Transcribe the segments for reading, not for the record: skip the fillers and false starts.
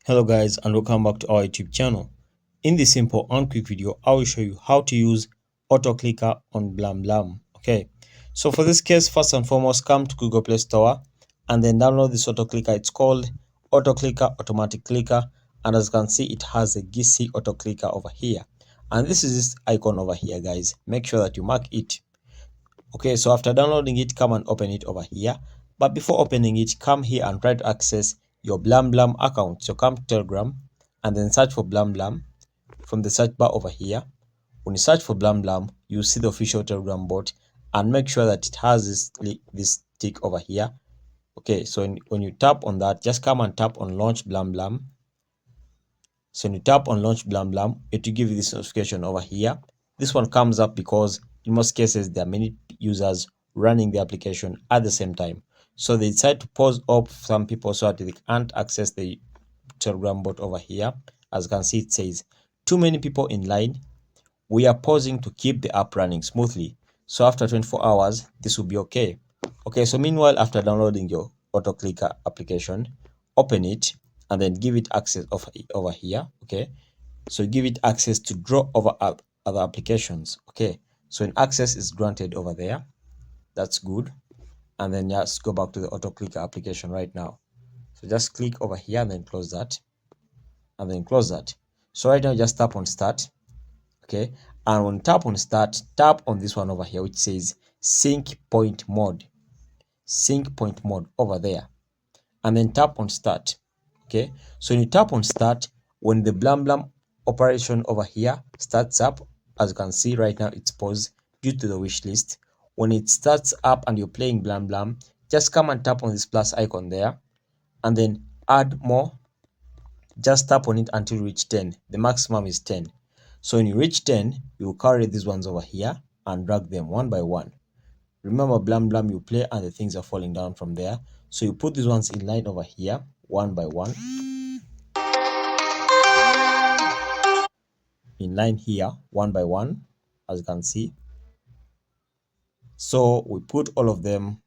Hello guys, and welcome back to our YouTube channel. In this simple and quick video, I will show you how to use Autoclicker on Blum. Okay, so for this case, first and foremost, come to Google Play Store and then download this Autoclicker. It's called Autoclicker Automatic Clicker, and as you can see, it has a GC Autoclicker over here, and this is this icon over here, guys. Make sure that you mark it. Okay, so after downloading it, come and open it over here. But before opening it, come here and try to access your Blum account. So come to Telegram and then search for Blum from the search bar over here. When you search for Blum, you see the official Telegram bot, and make sure that it has this tick over here. Okay, so when you tap on that, just come and tap on Launch Blum. So when you tap on Launch Blum, it will give you this notification over here. This one comes up because in most cases there are many users running the application at the same time. So they decide to pause up some people so that they can't access the Telegram bot over here. As you can see, it says too many people in line. We are pausing to keep the app running smoothly. So after 24 hours, this will be okay. Okay, so meanwhile, after downloading your Autoclicker application, open it and then give it access over here. Okay, so give it access to draw over other applications. Okay, so an access is granted over there. That's good. And then just go back to the Autoclicker application right now. So just click over here and then close that, and then close that. So right now, just tap on start. Okay, and when tap on start, tap on this one over here which says sync point mode over there, and then tap on start. Okay, so when you tap on start, when the Blum operation over here starts up, as you can see right now, it's paused due to the wish list. When it starts up and you're playing Blum, just come and tap on this plus icon there and then add more. Just tap on it until you reach 10. The maximum is 10. So when you reach 10, you will carry these ones over here and drag them one by one. Remember, Blum, you play and the things are falling down from there. So you put these ones in line over here, one by one. In line here, one by one, as you can see. So we put all of them,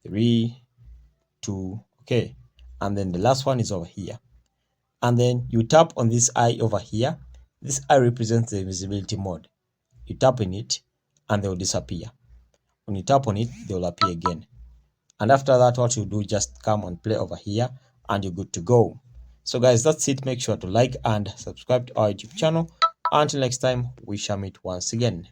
3, 2, okay. And then the last one is over here. And then you tap on this eye over here. This eye represents the invisibility mode. You tap on it and they will disappear. When you tap on it, they will appear again. And after that, what you do, just come and play over here and you're good to go. So guys, that's it. Make sure to like and subscribe to our YouTube channel. Until next time, we shall meet once again.